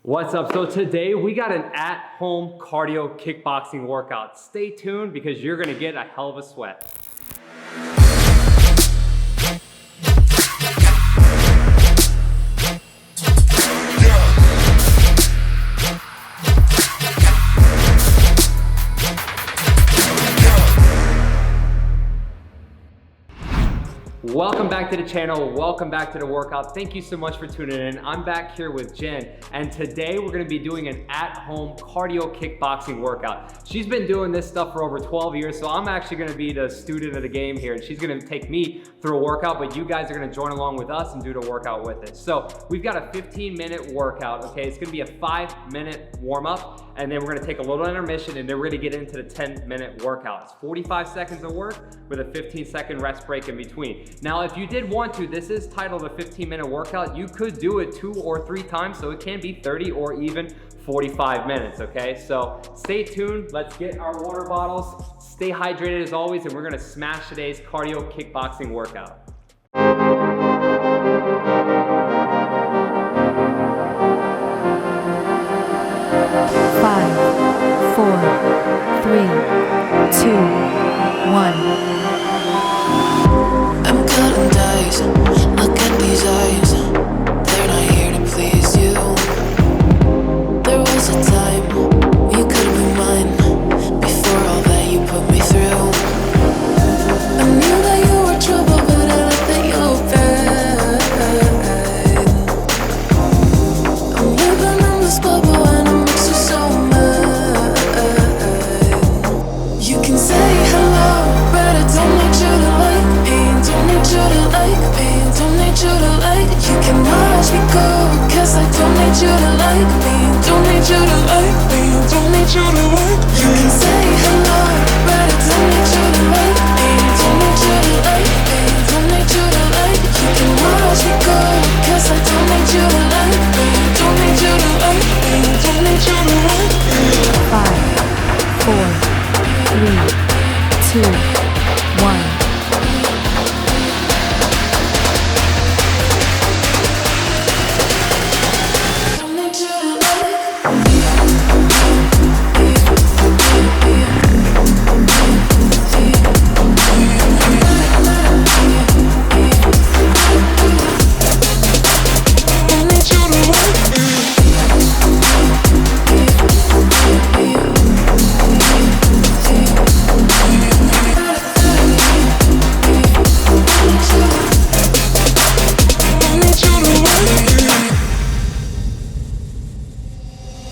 What's up? So today we got an at-home cardio kickboxing workout. Stay tuned because you're gonna get a hell of a sweat. Welcome back to the channel, welcome back to the workout. Thank you so much for tuning in. I'm back here with Jen, and today we're gonna be doing an at-home cardio kickboxing workout. She's been doing this stuff for over 12 years, so I'm actually gonna be the student of the game here, and she's gonna take me through a workout, but you guys are gonna join along with us and do the workout with us. So we've got a 15-minute workout, okay? It's gonna be a 5-minute warm-up, and then we're gonna take a little intermission, and then we're gonna get into the 10-minute workout. It's 45 seconds of work with a 15-second rest break in between. Now, if you did want to, this is titled a 15-minute workout. You could do it 2 or 3 times, so it can be 30 or even 45 minutes, okay? So stay tuned, let's get our water bottles, stay hydrated as always, and we're gonna smash today's cardio kickboxing workout. 5, 4, 3, 2, 1. I'm cutting dice, look at these eyes, they're not here to please you. There was a time you could be mine, before all that you put me through. I knew that you were trouble, but I let that you were bad. I'm living in this bubble and it makes you so mad. You can say hello, but I don't need you to like me. Don't need you to like me, don't need you to like. You can watch me go, cause I don't need you to like me. Don't need you to like me, don't need you to like. You can say hello, but I don't need you to like me. Don't need you to like me, don't need you to like. You can watch me go, cause I don't need you to like me. Don't need you to like me, don't need you to like. 5, 4, 3, 2, 1.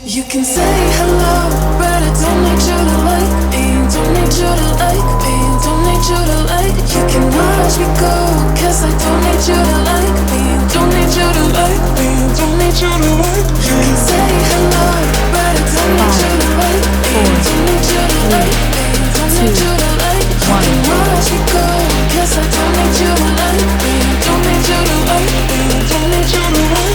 You can say hello, but I don't need you to like me. Don't need you to like me, don't need you to like. You can watch me go, cause I don't need you to like me. Don't need you to like me, don't need you to like. You can say hello, but I don't need you to like me. Don't need you to like me, don't need you to like. You can watch me go, cause I don't need you to like me. Don't need you to like me, don't need you to like.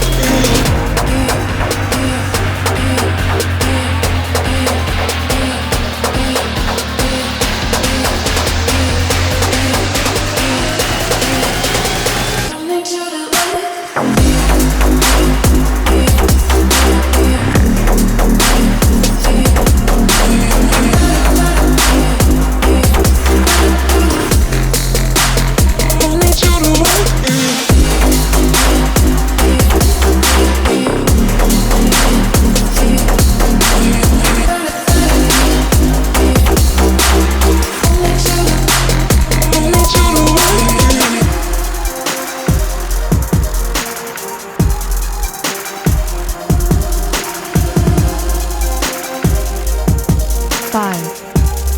Five,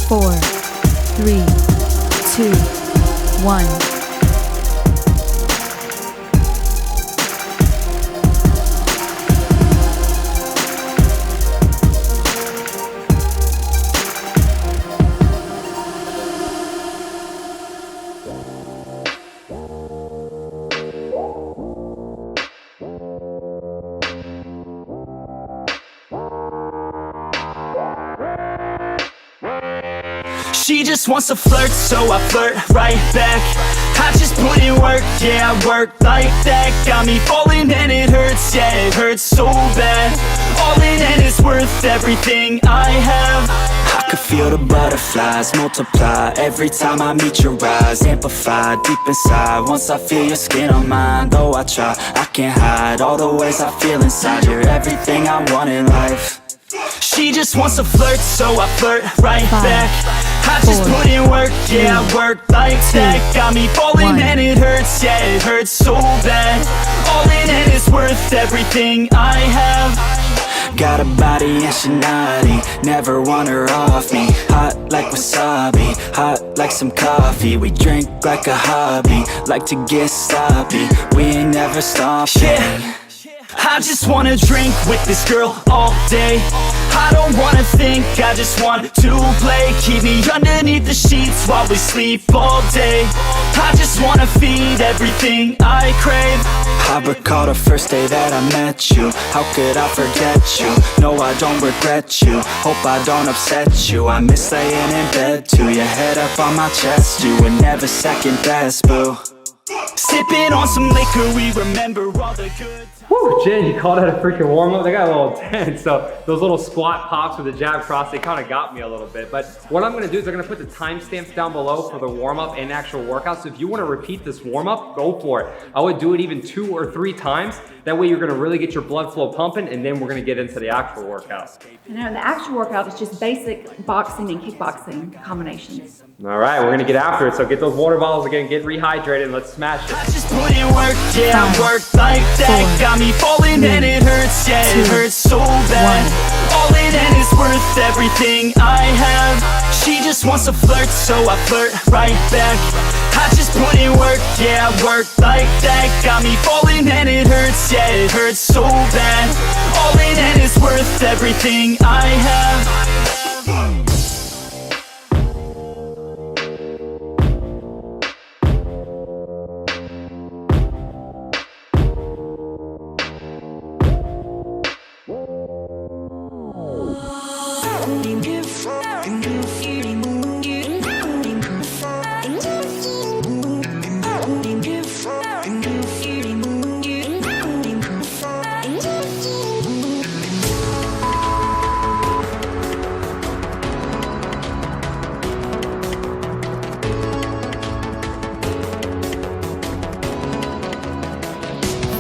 4, 3, 2, 1. She just wants to flirt, so I flirt right back. I just put in work, yeah, I work like that. Got me falling and it hurts, yeah, it hurts so bad. worth everything I have. I could feel the butterflies multiply every time I meet your eyes, amplify deep inside once I feel your skin on mine. Though I try, I can't hide all the ways I feel inside. You're everything I want in life. She just wants to flirt, so I flirt right back. I just put in work, yeah, I work like that. Got me falling and it hurts, yeah, it hurts so bad. All in and it's worth everything I have. Got a body and she naughty, never want her off me. Hot like wasabi, hot like some coffee. We drink like a hobby, like to get sloppy. We ain't never stopping. Yeah. I just wanna drink with this girl all day. I don't wanna think, I just want to play. Keep me underneath the sheets while we sleep all day. I just wanna feed everything I crave. I recall the first day that I met you. How could I forget you? No, I don't regret you. Hope I don't upset you. I miss laying in bed too. Your head up on my chest, you were never second best, boo. Sipping on some liquor, we remember all the good. Whew, Jen, you called that a freaking warm-up? They got a little tense. So those little squat pops with the jab cross, they kind of got me a little bit. But what I'm gonna do is I'm gonna put the timestamps down below for the warm-up and actual workout. So if you wanna repeat this warm-up, go for it. I would do it even 2 or 3 times. That way you're gonna really get your blood flow pumping, and then we're gonna get into the actual workout. And now the actual workout is just basic boxing and kickboxing combinations. All right, we're gonna get after it. So get those water bottles again, get rehydrated, and let's smash it. I just put in work, yeah, I work like that. Got me falling and it hurts, yeah, it hurts so bad. All in and it's worth everything I have. She just wants to flirt, so I flirt right back. I just put in work, yeah, I work like that. Got me falling and it hurts, yeah, it hurts so bad. All in and it's worth everything I have.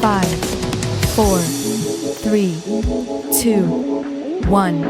Five, 4, 3, 2, 1.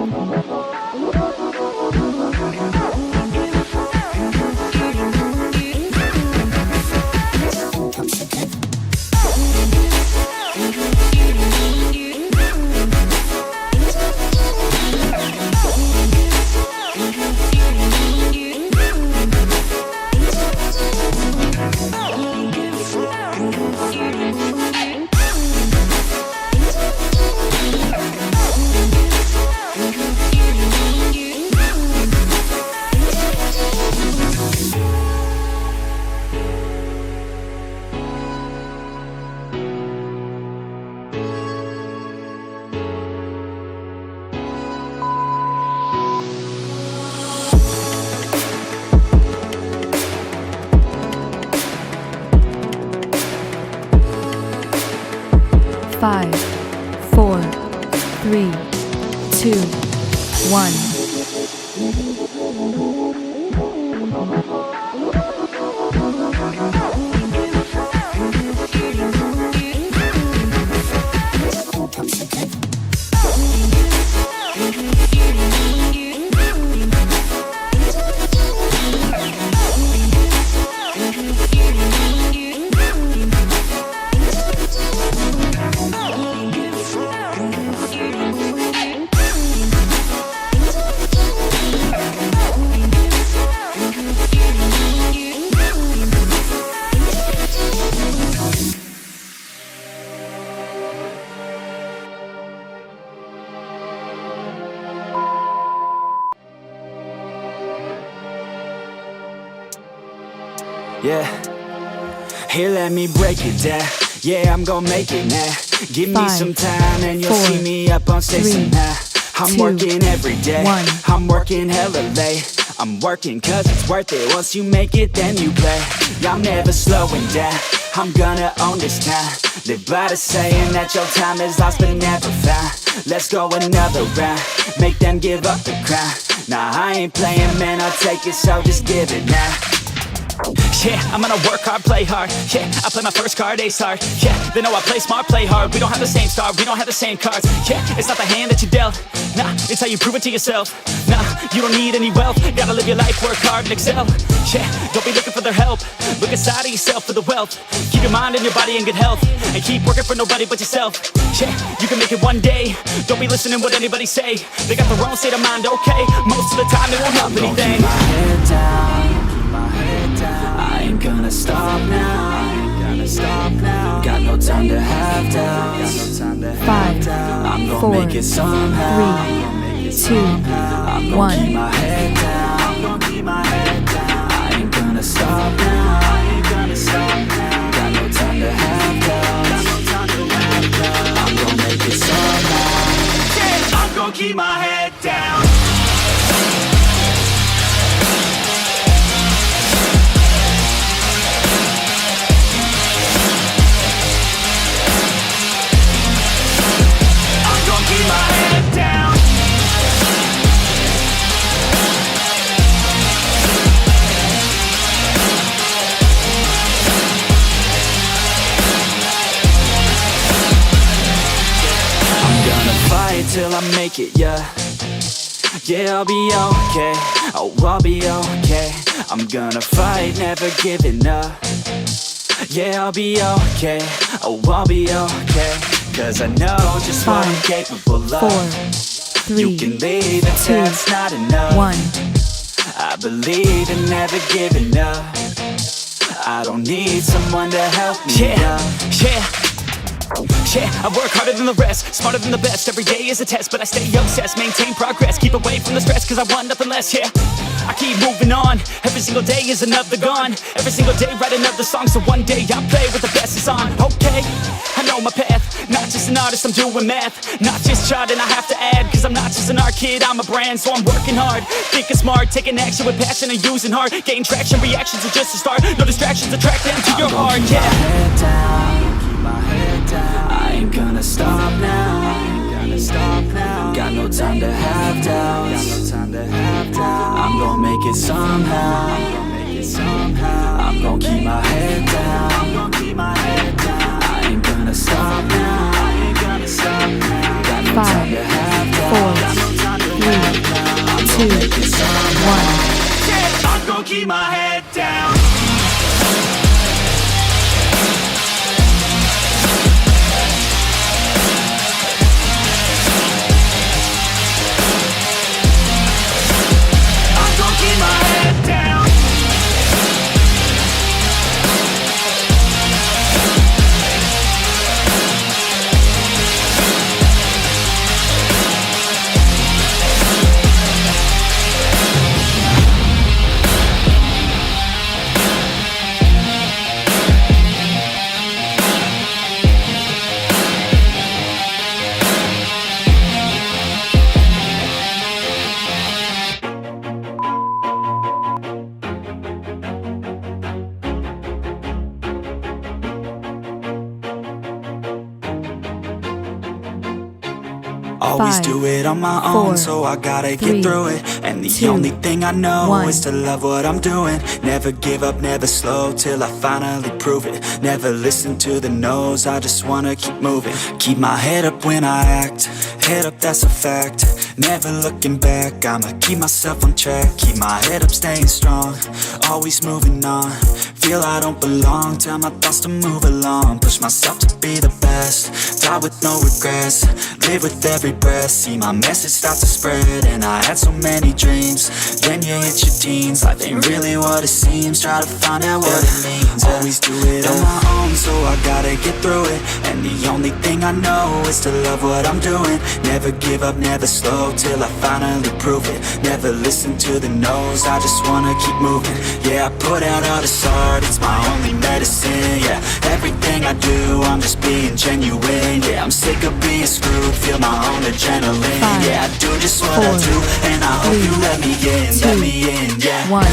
Five, 4, 3, 2, 1. Yeah, here let me break it down. Yeah, I'm gonna make it now. Give me 5, some time and you'll 4, see me up on stage 3, somehow. I'm 2, working every day, 1. I'm working hella late. I'm working cause it's worth it. Once you make it, then you play. Yeah, I'm never slowing down. I'm gonna own this town. Live by the saying that your time is lost but never found. Let's go another round. Make them give up the crown. Nah, I ain't playing, man, I'll take it, so just give it now. Yeah, I'm gonna work hard, play hard. Yeah, I play my first card, ace hard. Yeah, they know I play smart, play hard. We don't have the same star, we don't have the same cards. Yeah, it's not the hand that you dealt. Nah, it's how you prove it to yourself. Nah, you don't need any wealth. Gotta live your life, work hard and excel. Yeah, don't be looking for their help. Look inside of yourself for the wealth. Keep your mind and your body in good health. And keep working for nobody but yourself. Yeah, you can make it one day. Don't be listening what anybody say. They got their own state of mind, okay. Most of the time it won't help anything. Keep my head down. I ain't gonna stop now. Got no time to have doubts. 5, I'm gonna 4, make it somehow. 3, 2, I'm gonna 1. keep my head down. I ain't gonna stop now. Got no time to have doubts. I'm gonna make it somehow. Yeah, I'm gonna keep my head down. Keep my head down. I'm gonna fight till I make it, yeah. Yeah, I'll be okay. Oh, I'll be okay. I'm gonna fight, never giving up. Yeah, I'll be okay. Oh, I'll be okay. Cause I know just what I'm 5, capable 4, of. 3, You can leave and 2, that's not enough. 1. I believe in never giving up. I don't need someone to help me Yeah, up. yeah. Yeah, I work harder than the rest, smarter than the best. Every day is a test, but I stay obsessed. Maintain progress, keep away from the stress, cause I want nothing less, yeah. I keep moving on, every single day is another gone. Every single day write another song, so one day I'll play with the best is on. Okay, I know my path, not just an artist, I'm doing math. Not just charting, I have to add, cause I'm not just an art kid, I'm a brand. So I'm working hard, thinking smart, taking action with passion and using heart. Getting traction, reactions are just a start. No distractions, attract them to your heart, yeah. Keep my head down. I ain't gonna stop now. Got no time to have doubts. I'm gonna make it somehow. I'm gonna keep my head down. I ain't gonna stop now. Got no time to have 4, 3, 2, 1. Yeah, I'm gonna keep my head down. Keep my head down. Always 5, do it on my 4, own, so I gotta 3, get through it. And the 2, only thing I know 1. is to love what I'm doing. Never give up, never slow, till I finally prove it. Never listen to the no's, I just wanna keep moving. Keep my head up when I act, head up, that's a fact. Never looking back, I'ma keep myself on track. Keep my head up, staying strong, always moving on. Feel I don't belong, tell my thoughts to move along. Push myself to be the best, die with no regrets. Live with every breath, see my message start to spread. And I had so many dreams, then you hit your teens. Life ain't really what it seems, try to find out what it means. Always do it on my own, so I gotta get through it. And the only thing I know is to love what I'm doing. Never give up, never slow, till I finally prove it. Never listen to the no's, I just wanna keep moving. Yeah, I put out all the songs, start, it's my only medicine, yeah. Everything I do, I'm just being genuine, yeah. I'm sick of being screwed, feel my own adrenaline, yeah. I do just what I do, and I hope you let me in, yeah. 1.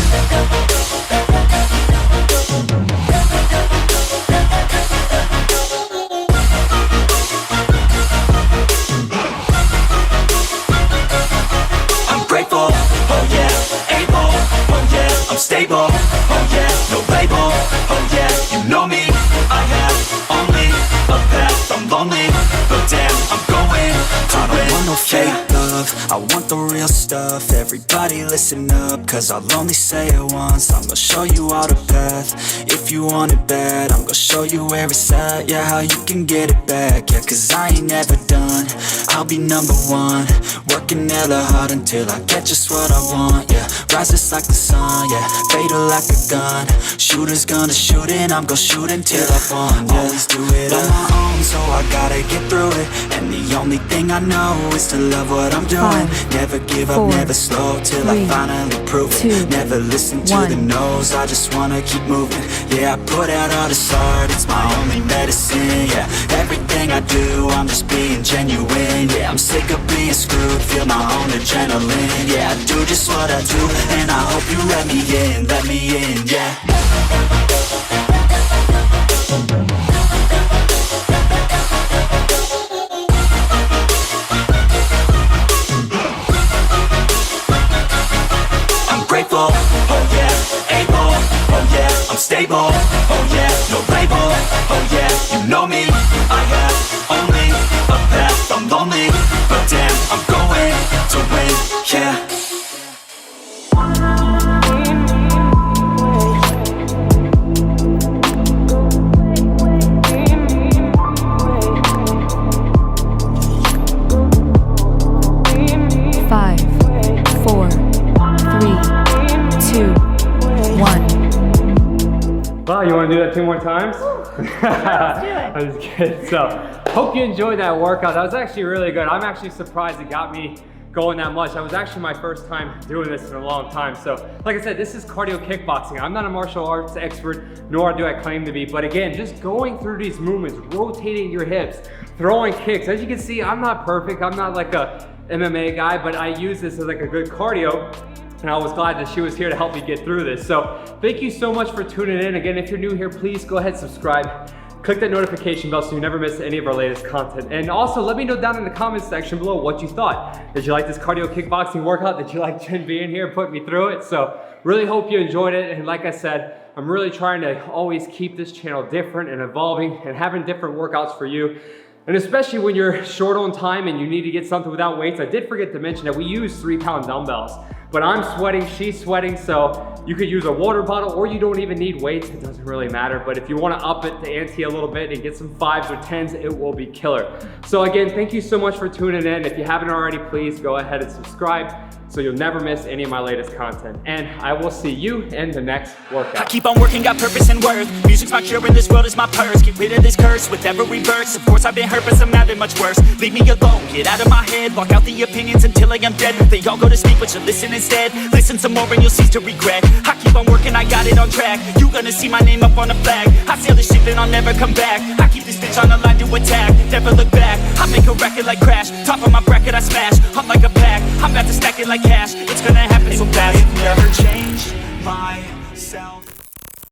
Grateful, oh yeah, able, oh yeah, I'm stable, oh yeah, no label, oh yeah, you know me, I have only a path, I'm lonely, but damn, I'm going to win. I don't want no fake love, I want the real stuff. Everybody listen up, cause I'll only say it once. I'm gonna show you all the path, if you want it bad. I'm gonna show you where it's at, yeah, how you can get it back, yeah. Cause I ain't never done, I'll be number one. Working hella hard until I get just what I want, yeah. Rises like the sun, yeah, fatal like a gun. Shooter's gonna shoot and I'm gonna shoot until I won, yeah. Always do it on my own, so I gotta get through it. And the only thing I know is to love what I'm doing. 5, Never give up, 4, never slow till 3, I finally prove it. 2, Never listen to 1. the no's, I just wanna keep moving. Yeah, I put out all this art, it's my only medicine, yeah. Everything I do, I'm just being genuine, yeah. I'm sick of being screwed, feel my own adrenaline, yeah. I do just what I do, and I hope you let me in, yeah. I'm grateful, oh yeah, able, oh yeah, I'm stable, oh yeah, no label, oh yeah, you know me, I have only a path, I'm lonely, but damn, I'm going to win, yeah. Wow, you want to do that 2 more times? Let's do it. I'm just kidding. So, hope you enjoyed that workout. That was actually really good. I'm actually surprised it got me going that much. That was actually my first time doing this in a long time. So, like I said, this is cardio kickboxing. I'm not a martial arts expert, nor do I claim to be. But again, just going through these movements, rotating your hips, throwing kicks. As you can see, I'm not perfect. I'm not like a MMA guy, but I use this as like a good cardio. And I was glad that she was here to help me get through this. So thank you so much for tuning in. Again, if you're new here, please go ahead and subscribe. Click that notification bell so you never miss any of our latest content. And also let me know down in the comments section below what you thought. Did you like this cardio kickboxing workout? Did you like Jen being here, putting me through it? So really hope you enjoyed it. And like I said, I'm really trying to always keep this channel different and evolving and having different workouts for you. And especially when you're short on time and you need to get something without weights. I did forget to mention that we use 3-pound dumbbells. But I'm sweating, she's sweating, so you could use a water bottle or you don't even need weights, it doesn't really matter. But if you wanna up it, the ante a little bit and get some 5s or 10s, it will be killer. So again, thank you so much for tuning in. If you haven't already, please go ahead and subscribe so you'll never miss any of my latest content. And I will see you in the next workout. I keep on working, got purpose and worth. Music's my cure and this world is my purse. Get rid of this curse with every verse. Of course I've been hurt, but some have been much worse. Leave me alone, get out of my head. Block out the opinions until I am dead. They all go to sleep, but you listen instead. Listen some more and you'll cease to regret. I keep on working, I got it on track. You gonna see my name up on the flag. I sail this ship and I'll never come back. I keep this bitch on the line to attack. Never look back, I make a record like Crash. Top of my bracket I smash.